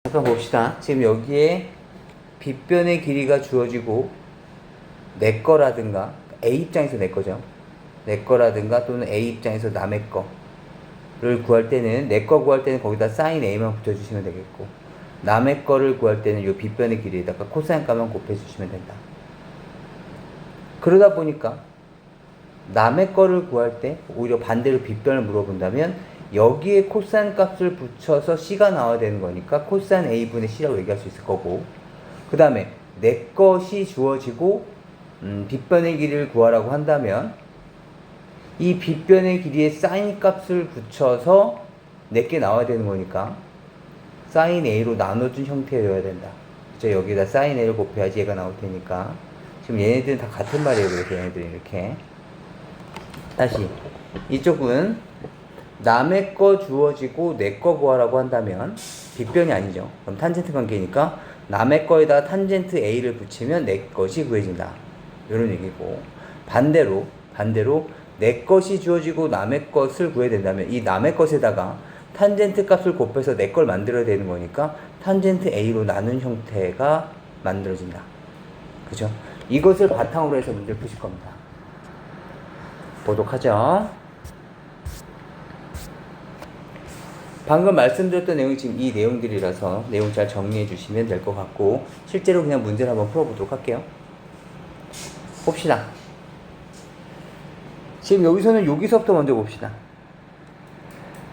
잠깐 봅시다. 지금 여기에 빗변의 길이가 주어지고 내 거라든가 A 입장에서 내 거죠. 내 거라든가 또는 A 입장에서 남의 거를 구할 때는 내 거 구할 때는 거기다 사인 A만 붙여주시면 되겠고 남의 거를 구할 때는 이 빗변의 길이에다가 코사인 값만 곱해주시면 된다. 그러다 보니까 남의 거를 구할 때 오히려 반대로 빗변을 물어본다면 여기에 코사인 값을 붙여서 C가 나와야 되는 거니까 코사인 A분의 C라고 얘기할 수 있을 거고 그 다음에 내 것이 주어지고 빗변의 길이를 구하라고 한다면 이 빗변의 길이에 사인 값을 붙여서 내게 나와야 되는 거니까 사인 A로 나눠준 형태여야 된다. 그쵸? 여기다 사인 A를 곱해야지 얘가 나올 테니까 지금 얘네들은 다 같은 말이에요. 그래서 얘네들이 이렇게 다시 이쪽은 남의 거 주어지고 내 거 구하라고 한다면 빗변이 아니죠. 그럼 탄젠트 관계니까 남의 거에다가 탄젠트 A를 붙이면 내 것이 구해진다. 이런 얘기고 반대로 내 것이 주어지고 남의 것을 구해야 된다면 이 남의 것에다가 탄젠트 값을 곱해서 내 걸 만들어야 되는 거니까 탄젠트 A로 나눈 형태가 만들어진다. 그죠? 이것을 바탕으로 해서 문제를 푸실 겁니다. 보도록 하죠. 방금 말씀드렸던 내용이 지금 이 내용들이라서 내용 잘 정리해 주시면 될 것 같고 실제로 그냥 문제를 한번 풀어보도록 할게요. 봅시다. 지금 여기서부터 먼저 봅시다.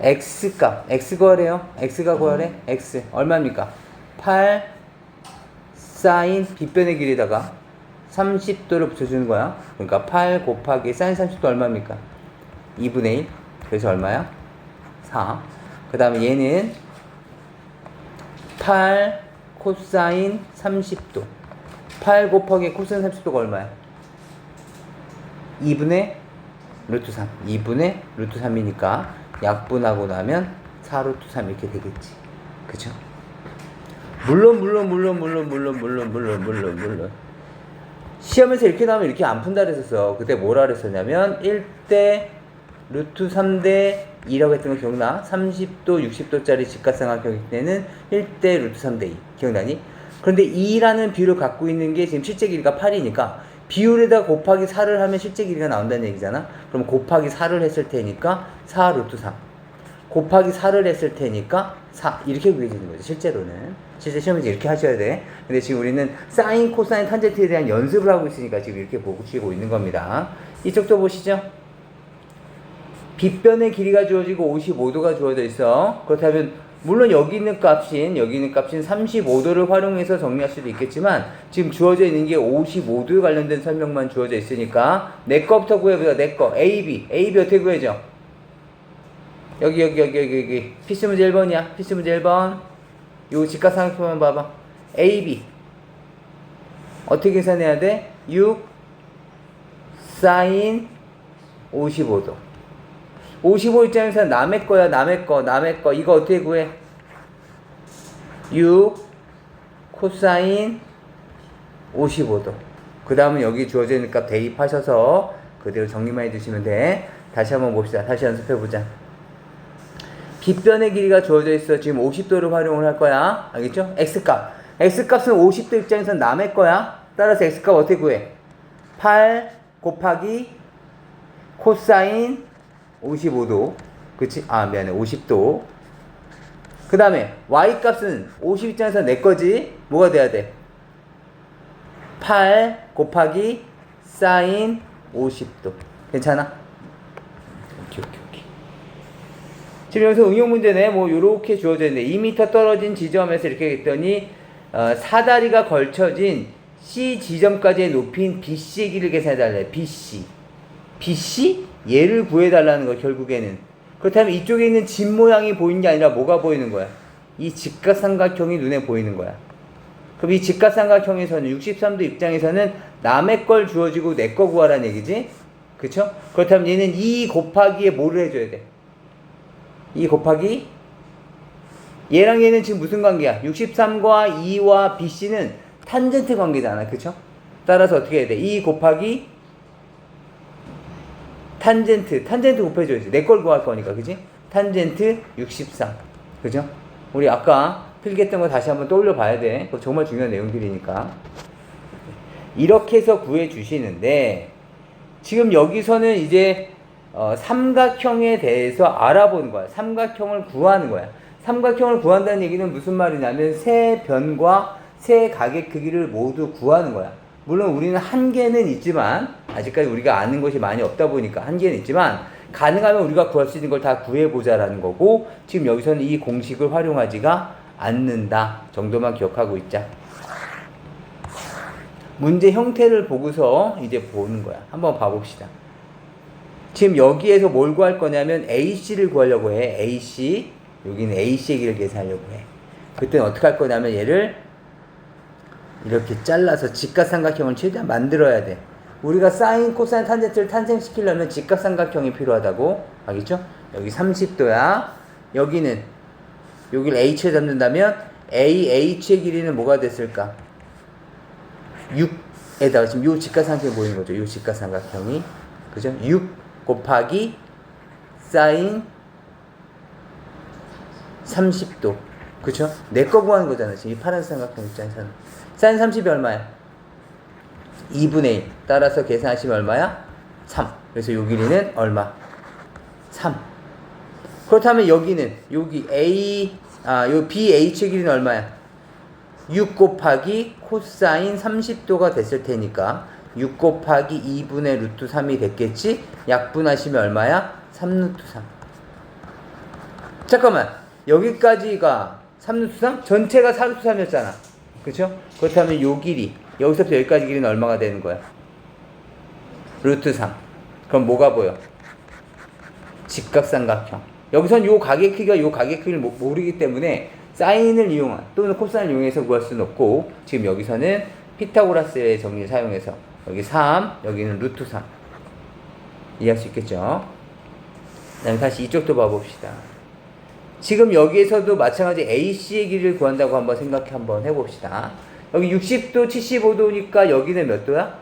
X값, X 구하래요. X가 구하래. X 얼마입니까? 8 사인 빗변의 길이다가 30도를 붙여주는 거야. 그러니까 8 곱하기 사인 30도 얼마입니까? 2분의 1. 그래서 얼마야? 4. 그 다음에 얘는 8 코사인 30도 8 곱하기 코사인 30도가 얼마야? 2분의 루트 3 2분의 루트 3이니까 약분하고 나면 4 루트 3 이렇게 되겠지. 그쵸? 물론 시험에서 이렇게 나오면 이렇게 안 푼다 그랬었어. 그때 뭐라 그랬었냐면 1대 루트 3대 2라고 했던 거 기억나? 30도, 60도짜리 직각삼각형일 때는 1대 루트 3대 2. 기억나니? 그런데 2라는 비율을 갖고 있는 게 지금 실제 길이가 8이니까 비율에다 곱하기 4를 하면 실제 길이가 나온다는 얘기잖아? 그럼 곱하기 4를 했을 테니까 4 루트 3. 곱하기 4를 했을 테니까 4. 이렇게 구해지는 거죠, 실제로는. 실제 시험에서 이렇게 하셔야 돼. 근데 지금 우리는 사인, 코사인, 탄젠트에 대한 연습을 하고 있으니까 지금 이렇게 보시고 있는 겁니다. 이쪽도 보시죠. 빗변의 길이가 주어지고 55도가 주어져 있어. 그렇다면 물론 여기 있는 값인 35도를 활용해서 정리할 수도 있겠지만 지금 주어져 있는 게 55도에 관련된 설명만 주어져 있으니까 내 거부터 구해보자. 내 거 AB 어떻게 구해져? 여기 필수 문제 1번이야. 필수 문제 1번. 요 직각삼각형만 봐봐. AB 어떻게 계산해야 돼? 6 사인 55도 55 입장에서 남의 거야. 남의 거 이거 어떻게 구해? 6 코사인 55도 그 다음은 여기 주어져 있는 값 대입하셔서 그대로 정리만 해주시면 돼. 다시 한번 봅시다. 다시 연습해보자. 빗변의 길이가 주어져 있어. 지금 50도를 활용을 할 거야. 알겠죠? X값은 50도 입장에서 남의 거야. 따라서 X값 어떻게 구해? 8 곱하기 코사인 55도. 그치? 미안해. 50도. 그 다음에 Y값은 50 입장에서 내 거지? 뭐가 돼야 돼? 8 곱하기 사인 50도. 괜찮아? 오케이. 지금 여기서 응용 문제네. 뭐 요렇게 주어져 있는데 2m 떨어진 지점에서 이렇게 했더니 사다리가 걸쳐진 C 지점까지의 높이인 BC의 길이를 계산해달래. BC? 얘를 구해달라는 거 결국에는. 그렇다면 이쪽에 있는 집 모양이 보이는 게 아니라 뭐가 보이는 거야? 이 직각삼각형이 눈에 보이는 거야. 그럼 이 직각삼각형에서는 63도 입장에서는 남의 걸 주어지고 내 거 구하라는 얘기지? 그쵸? 그렇다면 얘는 2 곱하기에 뭐를 해줘야 돼? 2 곱하기 얘랑 얘는 지금 무슨 관계야? 63과 2와 BC는 탄젠트 관계잖아. 그쵸? 따라서 어떻게 해야 돼? 2 곱하기 탄젠트 곱해줘야지. 내 걸 구할 거니까. 그치? 탄젠트 63. 그죠? 우리 아까 필기했던 거 다시 한번 떠올려 봐야 돼. 그거 정말 중요한 내용들이니까. 이렇게 해서 구해 주시는데, 지금 여기서는 이제 삼각형에 대해서 알아보는 거야. 삼각형을 구하는 거야. 삼각형을 구한다는 얘기는 무슨 말이냐면 세 변과 세 각의 크기를 모두 구하는 거야. 물론 우리는 한계는 있지만, 아직까지 우리가 아는 것이 많이 없다 보니까 한계는 있지만, 가능하면 우리가 구할 수 있는 걸 다 구해보자라는 거고, 지금 여기서는 이 공식을 활용하지가 않는다 정도만 기억하고 있자. 문제 형태를 보고서 이제 보는 거야. 한번 봐봅시다. 지금 여기에서 뭘 구할 거냐면 AC를 구하려고 해. AC. 여기는 AC의 길을 계산하려고 해. 그때는 어떻게 할 거냐면 얘를 이렇게 잘라서 직각삼각형을 최대한 만들어야 돼. 우리가 사인, 코사인, 탄젠트를 탄생시키려면 직각삼각형이 필요하다고. 알겠죠? 여기 30도야. 여기는 여기를 H에 잡는다면 AH의 길이는 뭐가 됐을까? 6에다가 지금 요 직각삼각형이 보이는 거죠. 요 직각삼각형이. 그죠? 6 곱하기 사인 30도. 그쵸? 내 거 구하는 거잖아. 지금 이 파란 삼각형 입장에서는. 사인 30이 얼마야? 2분의 1. 따라서 계산하시면 얼마야? 3. 그래서 요 길이는 얼마? 3. 그렇다면 여기는, 여기 요 BH의 길이는 얼마야? 6 곱하기 코사인 30도가 됐을 테니까 6 곱하기 2분의 루트 3이 됐겠지? 약분하시면 얼마야? 3 루트 3. 잠깐만. 여기까지가 3 루트 3? 전체가 4 루트 3이었잖아. 그쵸? 그렇다면 요 길이, 여기서부터 여기까지 길이는 얼마가 되는 거야? 루트 3. 그럼 뭐가 보여? 직각삼각형. 여기선 요 각의 크기가 요 각의 크기를 모르기 때문에 사인을 이용한 또는 코사인을 이용해서 구할 수는 없고, 지금 여기서는 피타고라스의 정리를 사용해서 여기 3, 여기는 루트 3 이해할 수 있겠죠? 그 다음에 다시 이쪽도 봐봅시다. 지금 여기에서도 마찬가지 AC의 길이를 구한다고 한번 한번 해봅시다. 여기 60도, 75도니까 여기는 몇 도야?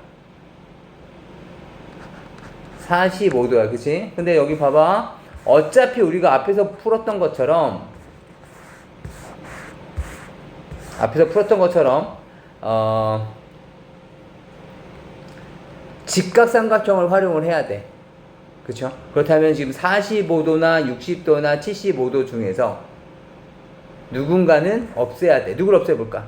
45도야, 그치? 근데 여기 봐봐. 어차피 우리가 앞에서 풀었던 것처럼 직각삼각형을 활용을 해야 돼. 그쵸? 그렇다면 지금 45도나 60도나 75도 중에서 누군가는 없애야 돼. 누굴 없애볼까?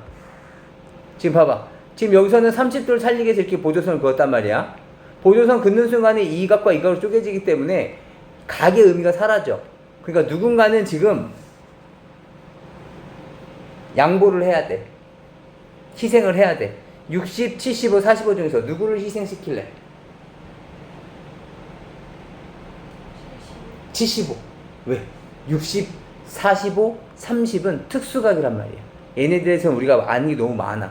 지금 봐봐. 지금 여기서는 30도를 살리기 위해서 이렇게 보조선을 그었단 말이야. 보조선 긋는 순간에 이 각과 이 각으로 쪼개지기 때문에 각의 의미가 사라져. 그러니까 누군가는 지금 양보를 해야 돼. 희생을 해야 돼. 60, 75, 45 중에서 누구를 희생시킬래? 75. 왜? 60, 45, 30은 특수각이란 말이야. 얘네들에서 우리가 아는 게 너무 많아.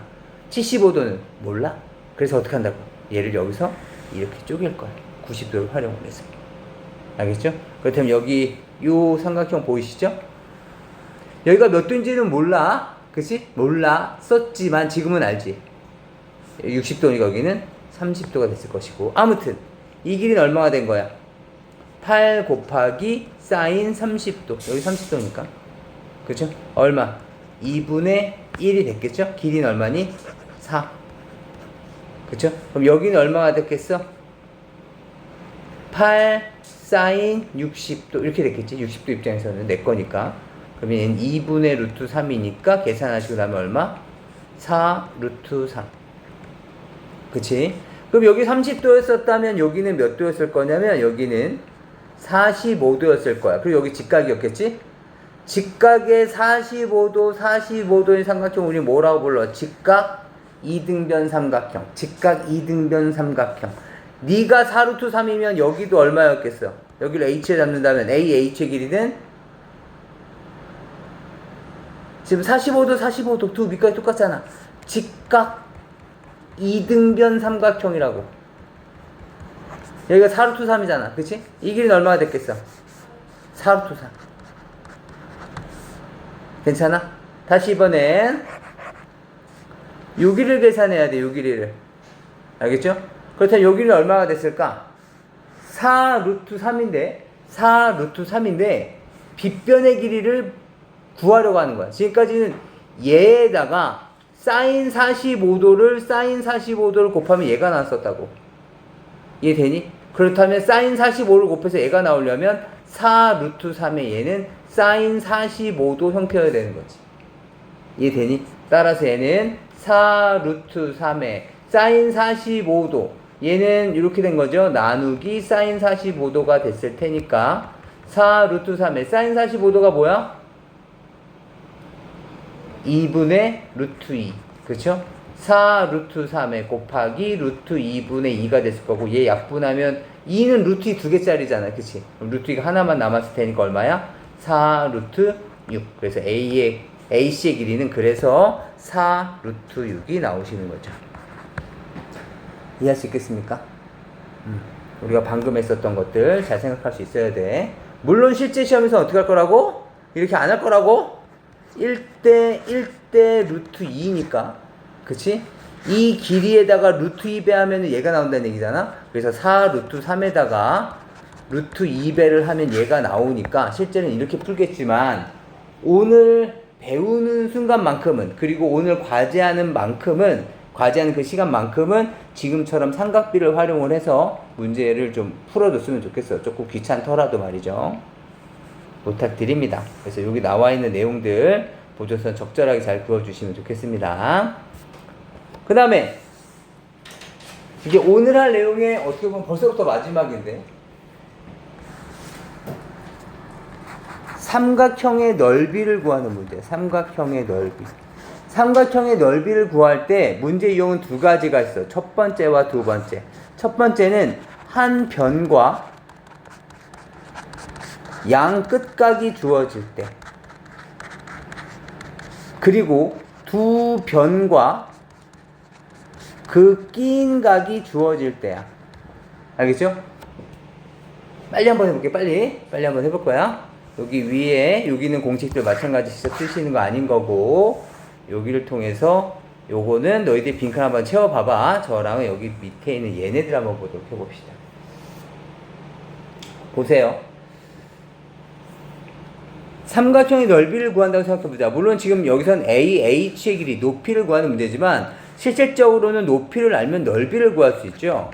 75도는 몰라? 그래서 어떻게 한다고? 얘를 여기서 이렇게 쪼갤 거야. 90도를 활용을 해서. 알겠죠? 그렇다면 여기 요 삼각형 보이시죠? 여기가 몇 도인지는 몰라. 그치? 몰라. 썼지만 지금은 알지. 60도니까 여기는 30도가 됐을 것이고. 아무튼 이 길이는 얼마가 된 거야? 8 곱하기 사인 30도. 여기 30도니까. 그쵸? 얼마? 2분의 1이 됐겠죠? 길이는 얼마니? 4. 그쵸? 그럼 여기는 얼마가 됐겠어? 8 사인 60도. 이렇게 됐겠지? 60도 입장에서는 내 거니까. 그러면 얘는 2분의 루트 3이니까 계산하시고 나면 얼마? 4 루트 3. 그치? 그럼 여기 30도였었다면 여기는 몇 도였을 거냐면 여기는 45도였을 거야. 그리고 여기 직각이었겠지? 직각의 45도, 45도의 삼각형 우리 뭐라고 불러? 직각 2등변 삼각형. 직각 2등변 삼각형. 네가 4루트 3이면 여기도 얼마였겠어? 여기를 H에 잡는다면 AH의 길이는 지금 45도, 45도 두 밑까지 똑같잖아. 직각 2등변 삼각형이라고. 여기가 4루트 3이잖아. 그치? 이 길이는 얼마가 됐겠어? 4루트 3. 괜찮아? 다시 이번엔 요 길이를 계산해야 돼. 요 길이를. 알겠죠? 그렇다면 요 길이는 얼마가 됐을까? 4루트 3인데 4루트 3인데 빗변의 길이를 구하려고 하는 거야. 지금까지는 얘에다가 사인 45도를 곱하면 얘가 나왔었다고. 이해되니? 그렇다면 사인 45를 곱해서 얘가 나오려면 4 루트 3의 얘는 사인 45도 형태여야 되는 거지. 이해되니? 따라서 얘는 4 루트 3의 사인 45도, 얘는 이렇게 된 거죠. 나누기 사인 45도가 됐을 테니까 4 루트 3의 사인 45도가 뭐야? 2분의 루트 2. 그쵸? 4 루트 3에 곱하기 루트 2분의 2가 됐을 거고, 얘 약분하면 2는 루트 2 두 개짜리잖아. 그치? 그럼 루트 2가 하나만 남았을 테니까 얼마야? 4 루트 6. 그래서 A씨의 길이는 그래서 4 루트 6이 나오시는 거죠. 이해할 수 있겠습니까? 우리가 방금 했었던 것들 잘 생각할 수 있어야 돼. 물론 실제 시험에서 어떻게 할 거라고? 이렇게 안 할 거라고? 1대 루트 2니까. 그치? 이 길이에다가 루트 2배 하면 얘가 나온다는 얘기잖아? 그래서 4 루트 3에다가 루트 2배를 하면 얘가 나오니까 실제는 이렇게 풀겠지만, 오늘 배우는 순간만큼은, 그리고 오늘 과제하는 그 시간만큼은 지금처럼 삼각비를 활용을 해서 문제를 좀 풀어줬으면 좋겠어요. 조금 귀찮더라도 말이죠. 부탁드립니다. 그래서 여기 나와 있는 내용들 보조선 적절하게 잘 그어주시면 좋겠습니다. 그 다음에 이게 오늘 할 내용에 어떻게 보면 벌써부터 마지막인데, 삼각형의 넓이를 구하는 문제. 삼각형의 넓이를 구할 때 문제 유형은 두 가지가 있어. 첫 번째와 두 번째. 첫 번째는 한 변과 양 끝각이 주어질 때, 그리고 두 변과 그 끼인 각이 주어질 때야. 알겠죠? 빨리 한번 해볼게. 빨리 한번 해볼 거야. 여기 위에, 여기는 공식들 마찬가지 직접 쓰시는 거 아닌 거고, 여기를 통해서 요거는 너희들 빈칸 한번 채워봐봐. 저랑 여기 밑에 있는 얘네들 한번 보도록 해봅시다. 보세요. 삼각형의 넓이를 구한다고 생각해보자. 물론 지금 여기선 AH의 길이, 높이를 구하는 문제지만 실질적으로는 높이를 알면 넓이를 구할 수 있죠.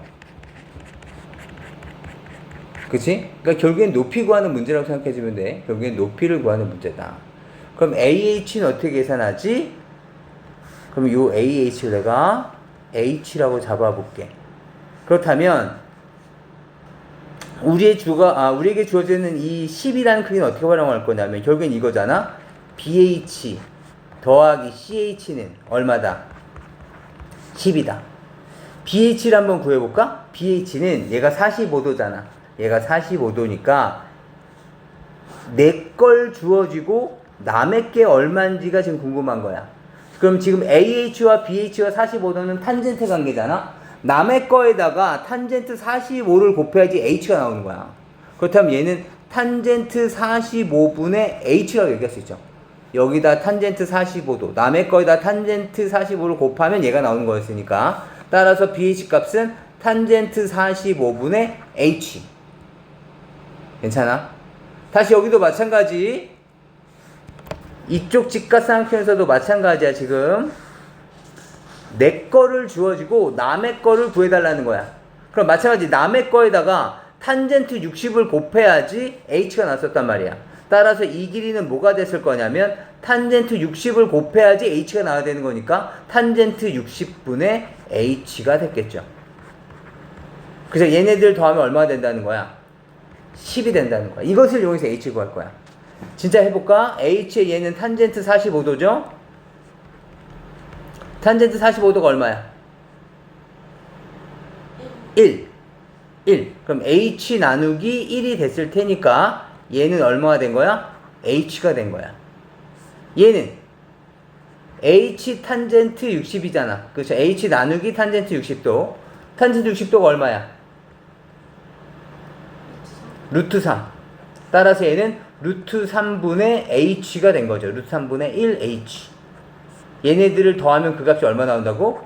그치? 그러니까 결국엔 높이 구하는 문제라고 생각해주면 돼. 결국엔 높이를 구하는 문제다. 그럼 AH는 어떻게 계산하지? 그럼 요 AH를 내가 H라고 잡아볼게. 그렇다면 우리에게 주어지는 이 10이라는 크기는 어떻게 활용할 거냐면 결국엔 이거잖아. BH 더하기 CH는 얼마다? 10이다. BH를 한번 구해볼까? BH는 얘가 45도잖아. 얘가 45도니까 내 걸 주어지고 남의 게 얼마인지가 지금 궁금한 거야. 그럼 지금 AH와 BH와 45도는 탄젠트 관계잖아. 남의 거에다가 탄젠트 45를 곱해야지 H가 나오는 거야. 그렇다면 얘는 탄젠트 45분의 H라고 얘기할 수 있죠. 여기다 탄젠트 45도, 남의 거에다 탄젠트 45를 곱하면 얘가 나오는 거였으니까, 따라서 BH 값은 탄젠트 45분의 H. 괜찮아? 다시 여기도 마찬가지. 이쪽 직각삼각형에서도 마찬가지야. 지금 내 거를 주어지고 남의 거를 구해달라는 거야. 그럼 마찬가지 남의 거에다가 탄젠트 60을 곱해야지 H가 나왔었단 말이야. 따라서 이 길이는 뭐가 됐을 거냐면 탄젠트 60을 곱해야지 H가 나와야 되는 거니까 탄젠트 60분의 H가 됐겠죠. 그래서 얘네들 더하면 얼마가 된다는 거야? 10이 된다는 거야. 이것을 이용해서 H를 구할 거야. 진짜 해볼까? H의 얘는 탄젠트 45도죠? 탄젠트 45도가 얼마야? 1. 그럼 H 나누기 1이 됐을 테니까 얘는 얼마가 된 거야? H가 된 거야. 얘는 H 탄젠트 60이잖아. 그렇죠? H 나누기 탄젠트 60도. 탄젠트 60도가 얼마야? 루트 3. 따라서 얘는 루트 3분의 H가 된 거죠. 루트 3분의 1H. 얘네들을 더하면 그 값이 얼마 나온다고?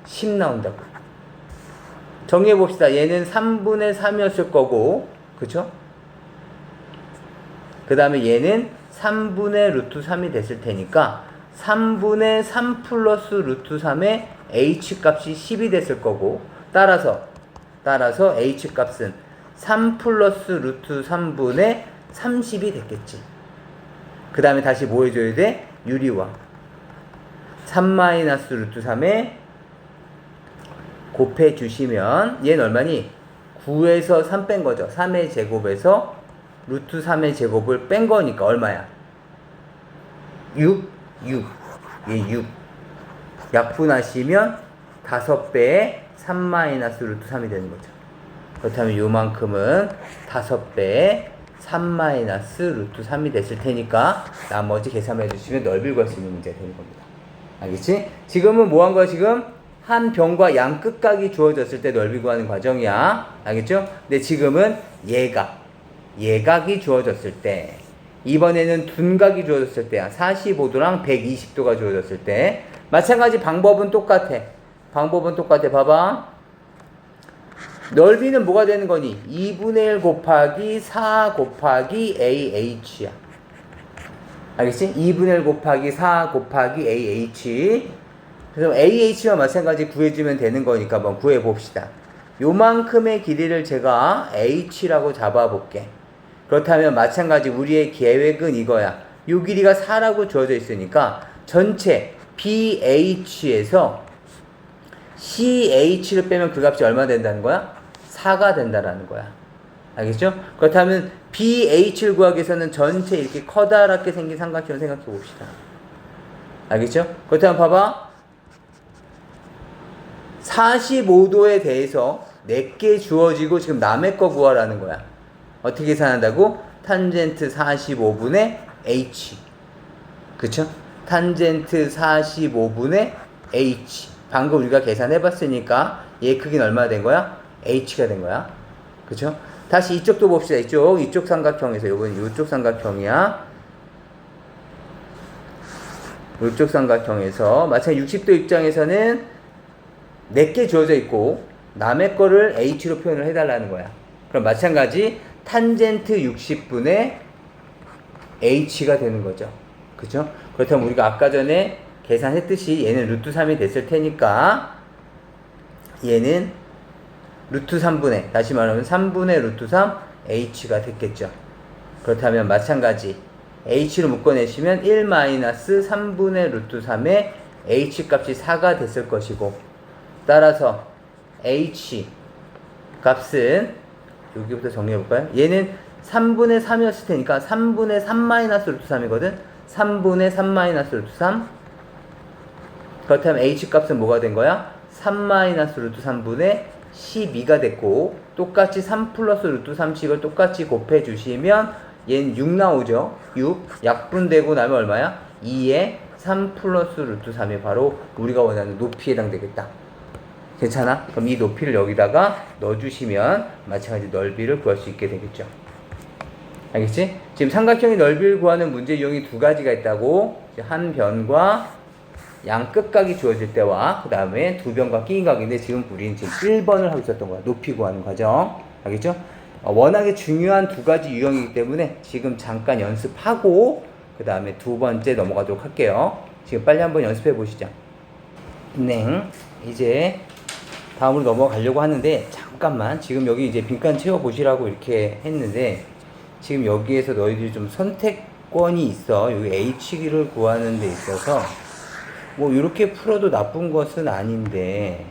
10 나온다고. 정리해봅시다. 얘는 3분의 3이었을 거고, 그쵸? 그 다음에 얘는 3분의 루트 3이 됐을 테니까 3분의 3 플러스 루트 3의 h 값이 10이 됐을 거고, 따라서 h 값은 3 플러스 루트 3분의 30이 됐겠지. 그 다음에 다시 뭐 해줘야 돼? 유리화. 3 마이너스 루트 3에 곱해주시면 얘는 얼마니? 9에서 3 뺀 거죠. 3의 제곱에서 루트 3의 제곱을 뺀 거니까 얼마야? 6. 얘 6. 약분하시면 5배의 3 마이너스 루트 3이 되는 거죠. 그렇다면 요만큼은 5배의 3 마이너스 루트 3이 됐을 테니까 나머지 계산해 주시면 넓이를 구할 수 있는 문제가 되는 겁니다. 알겠지? 지금은 뭐 한 거야 지금? 한 변과 양 끝각이 주어졌을 때 넓이 구하는 과정이야. 알겠죠? 근데 지금은 예각이 주어졌을 때, 이번에는 둔각이 주어졌을 때야. 45도랑 120도가 주어졌을 때 마찬가지 방법은 똑같아. 봐봐. 넓이는 뭐가 되는 거니? 2분의 1 곱하기 4 곱하기 AH야. 알겠지? 2분의 1 곱하기 4 곱하기 AH. 그래서 AH와 마찬가지 구해주면 되는 거니까 한번 구해봅시다. 요만큼의 길이를 제가 H라고 잡아볼게. 그렇다면 마찬가지 우리의 계획은 이거야. 요 길이가 4라고 주어져 있으니까 전체 BH에서 CH를 빼면 그 값이 얼마 된다는 거야? 4가 된다라는 거야. 알겠죠? 그렇다면 BH를 구하기 위해서는 전체 이렇게 커다랗게 생긴 삼각형을 생각해 봅시다. 알겠죠? 그렇다면 봐봐. 45도에 대해서 4개 주어지고 지금 남의 거 구하라는 거야. 어떻게 계산한다고? 탄젠트 45분의 H. 그쵸? 탄젠트 45분의 H. 방금 우리가 계산해봤으니까 얘 크기는 얼마나 된 거야? H가 된 거야. 그쵸? 다시 이쪽도 봅시다. 이쪽 삼각형에서, 요건 이쪽 삼각형이야. 이쪽 삼각형에서 마찬가지 60도 입장에서는 4개 주어져 있고 남의 거를 H로 표현을 해달라는 거야. 그럼 마찬가지 탄젠트 60분의 H가 되는 거죠. 그쵸? 그렇다면 우리가 아까 전에 계산했듯이 얘는 루트 3이 됐을 테니까 얘는 루트 3분의, 다시 말하면 3분의 루트 3 H가 됐겠죠. 그렇다면 마찬가지 H로 묶어내시면 1-3분의 루트 3의 H 값이 4가 됐을 것이고, 따라서 H 값은 여기부터 정리해볼까요? 얘는 3분의 3이었을 테니까 3분의 3 마이너스 루트 3이거든? 3분의 3 마이너스 루트 3. 그렇다면 H 값은 뭐가 된 거야? 3 마이너스 루트 3분의 12가 됐고, 똑같이 3 플러스 루트 3씩을 똑같이 곱해주시면 얘는 6 나오죠? 6. 약분되고 나면 얼마야? 2에 3 플러스 루트 3이 바로 우리가 원하는 높이에 해당되겠다. 괜찮아? 그럼 이 높이를 여기다가 넣어주시면 마찬가지 넓이를 구할 수 있게 되겠죠. 알겠지? 지금 삼각형의 넓이를 구하는 문제 유형이 2가지가 있다고. 한 변과 양 끝각이 주어질 때와 그 다음에 두 변과 끼인 각인데, 지금 우리는 지금 1번을 하고 있었던 거야. 높이 구하는 과정. 알겠죠? 워낙에 중요한 2가지 유형이기 때문에 지금 잠깐 연습하고 그 다음에 2번째 넘어가도록 할게요. 지금 빨리 한번 연습해 보시죠. 이제 다음으로 넘어가려고 하는데, 잠깐만 지금 여기 이제 빈칸 채워 보시라고 이렇게 했는데, 지금 여기에서 너희들이 좀 선택권이 있어. 여기 H를 구하는 데 있어서 뭐 이렇게 풀어도 나쁜 것은 아닌데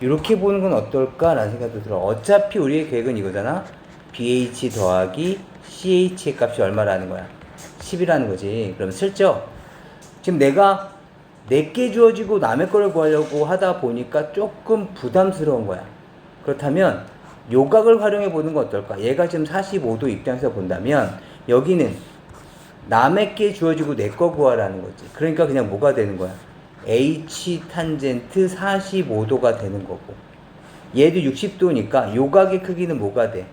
이렇게 보는 건 어떨까라는 생각도 들어. 어차피 우리의 계획은 이거잖아. BH 더하기 CH의 값이 얼마라는 거야? 10이라는 거지. 그럼 슬쩍 지금 내가 4개 주어지고 남의 거를 구하려고 하다 보니까 조금 부담스러운 거야. 그렇다면 요각을 활용해 보는 건 어떨까? 얘가 지금 45도 입장에서 본다면 여기는 남의 게 주어지고 내 거 구하라는 거지. 그러니까 그냥 뭐가 되는 거야? H 탄젠트 45도가 되는 거고, 얘도 60도니까 요각의 크기는 뭐가 돼?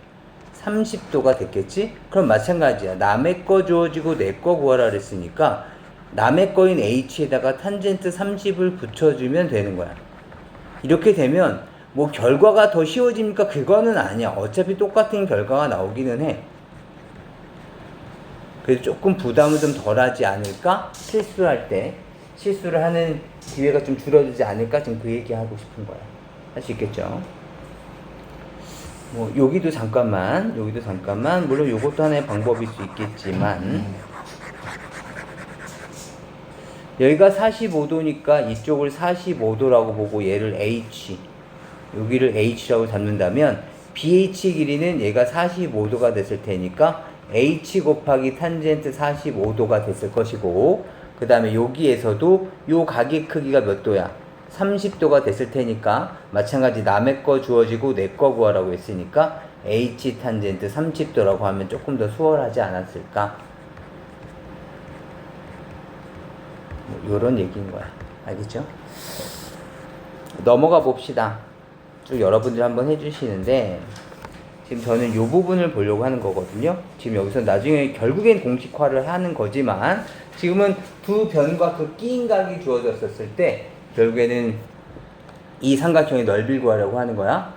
30도가 됐겠지? 그럼 마찬가지야. 남의 거 주어지고 내 거 구하라 그랬으니까 남의 거인 H에다가 탄젠트 30을 붙여주면 되는 거야. 이렇게 되면 뭐 결과가 더 쉬워집니까? 그거는 아니야. 어차피 똑같은 결과가 나오기는 해. 그래서 조금 부담을 좀 덜하지 않을까? 실수를 하는 기회가 좀 줄어들지 않을까? 지금 그 얘기하고 싶은 거야. 할 수 있겠죠? 뭐 여기도 잠깐만. 물론 요것도 하나의 방법일 수 있겠지만 여기가 45도니까 이쪽을 45도라고 보고 얘를 H, 여기를 H라고 잡는다면 BH 길이는 얘가 45도가 됐을 테니까 H 곱하기 탄젠트 45도가 됐을 것이고, 그 다음에 여기에서도 요 각의 크기가 몇 도야? 30도가 됐을 테니까 마찬가지 남의 거 주어지고 내 거 구하라고 했으니까 H 탄젠트 30도라고 하면 조금 더 수월하지 않았을까? 뭐 요런 얘기인 거야. 알겠죠? 넘어가 봅시다. 쭉 여러분들 한번 해주시는데 지금 저는 요 부분을 보려고 하는 거거든요. 지금 여기서 나중에 결국엔 공식화를 하는 거지만 지금은 두 변과 그 끼인 각이 주어졌었을 때 결국에는 이 삼각형의 넓이를 구하려고 하는 거야.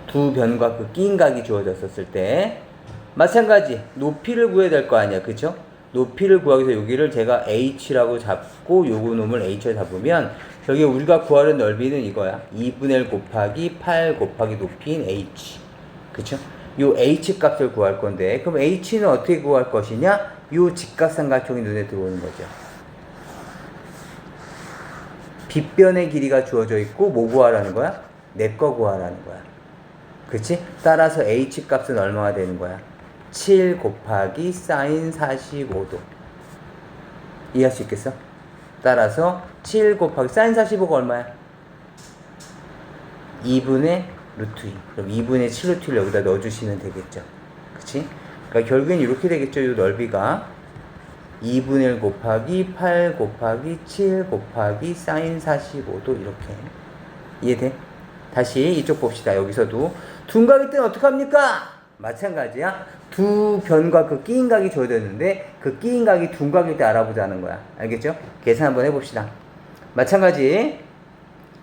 두 변과 그 끼인 각이 주어졌었을 때 마찬가지 높이를 구해야 될 거 아니야. 그쵸? 높이를 구하기 위해서 여기를 제가 H라고 잡고 요거 놈을 H로 잡으면 여기 우리가 구하는 넓이는 이거야. 2분의 1 곱하기 8 곱하기 높이인 H. 그쵸? 요 H 값을 구할 건데 그럼 H는 어떻게 구할 것이냐? 요 직각삼각형이 눈에 들어오는 거죠. 빗변의 길이가 주어져 있고 뭐 구하라는 거야? 내 거 구하라는 거야. 그치? 따라서 H 값은 얼마가 되는 거야? 7 곱하기 사인 45도. 이해할 수 있겠어? 따라서 7 곱하기 사인 45가 얼마야? 2분의 루트 2. 그럼 2분의 7 루트 1을 여기다 넣어주시면 되겠죠. 그치? 그러니까 결국엔 이렇게 되겠죠. 이 넓이가 2분의 1 곱하기 8 곱하기 7 곱하기 사인 45도 이렇게. 이해돼? 다시 이쪽 봅시다. 여기서도 둔각일 때는 어떡합니까? 마찬가지야. 두 변과 그 끼인 각이 주어졌는데 그 끼인 각이 둔각일 때 알아보자는 거야. 알겠죠? 계산 한번 해봅시다. 마찬가지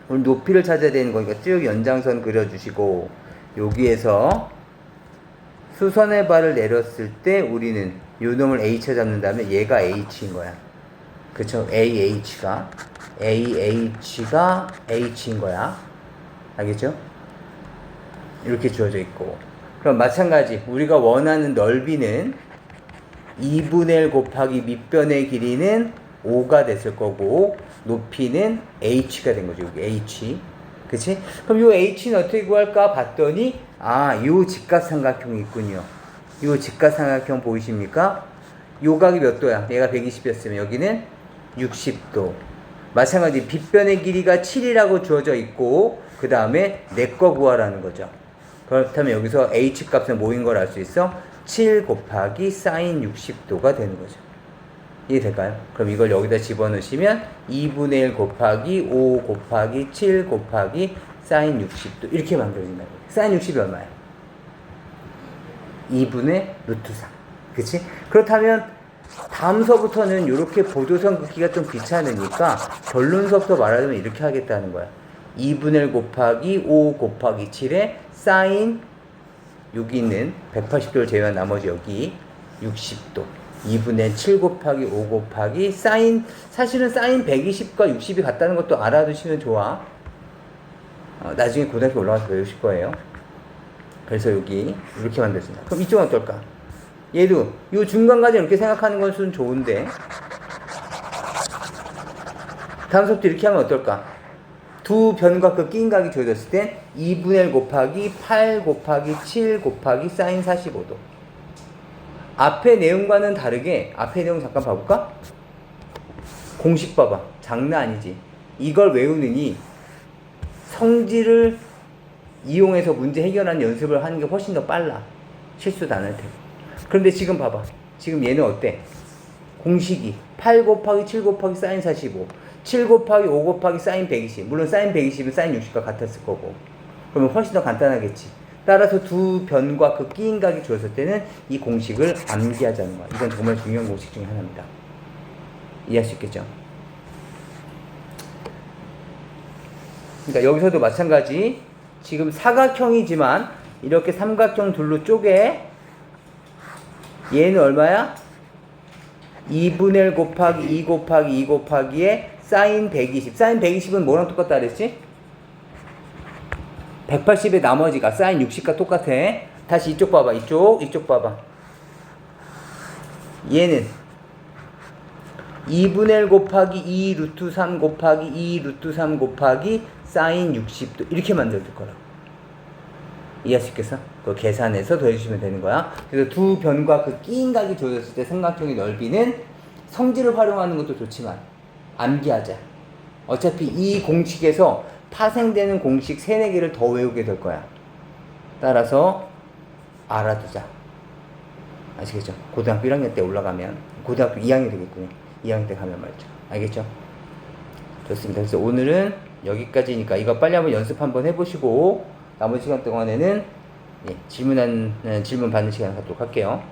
우리 높이를 찾아야 되는 거니까 쭉 연장선 그려주시고 여기에서 수선의 발을 내렸을 때 우리는 요 놈을 H에 잡는다면 얘가 H인 거야. 그쵸? AH가 H인 거야. 알겠죠? 이렇게 주어져 있고 그럼 마찬가지 우리가 원하는 넓이는 2분의 1 곱하기 밑변의 길이는 5가 됐을 거고 높이는 H가 된 거죠. 여기 H. 그치? 그럼 요 H는 어떻게 구할까 봤더니 요 직각삼각형이 있군요. 요 직각삼각형 보이십니까? 요 각이 몇 도야? 얘가 120이었으면 여기는 60도. 마찬가지 빗변의 길이가 7이라고 주어져 있고 그 다음에 내 거 구하라는 거죠. 그렇다면 여기서 H 값은 뭐인 걸 알 수 있어? 7 곱하기 사인 60도가 되는 거죠. 이해될까요? 그럼 이걸 여기다 집어넣으시면 2분의 1 곱하기 5 곱하기 7 곱하기 사인 60도 이렇게 만들어진다는 거예요. 사인 60이 얼마야? 2분의 루트 3. 그치? 그렇다면 다음 수업부터는 이렇게 보조선 긋기가 좀 귀찮으니까 결론 수업부터 말하자면 이렇게 하겠다는 거야. 2분의 1 곱하기 5 곱하기 7에 사인 여기 있는 180도를 제외한 나머지 여기 60도 2분의 7 곱하기 5 곱하기 사인 사실은 사인 120과 60이 같다는 것도 알아두시면 좋아. 나중에 고등학교 올라가서 배우실 거예요. 그래서 여기 이렇게 만들어진다. 그럼 이쪽은 어떨까? 얘도 이 중간까지 이렇게 생각하는 것은 좋은데 다음 수업도 이렇게 하면 어떨까? 두 변과 그 끼인 각이 주어졌을 땐 2분의 1 곱하기 8 곱하기 7 곱하기 사인 45도. 앞의 내용과는 다르게 앞의 내용 잠깐 봐볼까? 공식 봐봐. 장난 아니지. 이걸 외우느니 성질을 이용해서 문제 해결하는 연습을 하는 게 훨씬 더 빨라. 실수도 안 할 테고. 그런데 지금 봐봐. 지금 얘는 어때? 공식이 8 곱하기 7 곱하기 사인 45 7 곱하기 5 곱하기 사인 120 물론 사인 120은 사인 60과 같았을 거고 그러면 훨씬 더 간단하겠지. 따라서 두 변과 그 끼인 각이 주어졌을 때는 이 공식을 암기하자는 거야. 이건 정말 중요한 공식 중에 하나입니다. 이해할 수 있겠죠? 그러니까 여기서도 마찬가지 지금 사각형이지만 이렇게 삼각형 둘로 쪼개 얘는 얼마야? 2분의 1 곱하기 2 곱하기 2 곱하기에 사인 120. 사인 120은 뭐랑 똑같다 그랬지? 180의 나머지가 사인 60과 똑같아. 다시 이쪽 봐봐. 이쪽 봐봐. 얘는 2분의 1 곱하기 2 루트 3 곱하기 2 루트 3 곱하기 사인 60도 이렇게 만들어줄 거라고. 이해할 수 있겠어? 그거 계산해서 더해주시면 되는 거야. 그래서 두 변과 그 끼인 각이 조졌을 때 삼각형의 넓이는 성질을 활용하는 것도 좋지만 암기하자. 어차피 이 공식에서 파생되는 공식 3-4개를 더 외우게 될 거야. 따라서 알아두자. 아시겠죠? 고등학교 1학년 때 올라가면 고등학교 2학년 되겠군요. 2학년 때 가면 말이죠. 알겠죠? 좋습니다. 그래서 오늘은 여기까지니까 이거 빨리 한번 연습 한번 해보시고 나머지 시간 동안에는 질문 받는 시간 갖도록 할게요.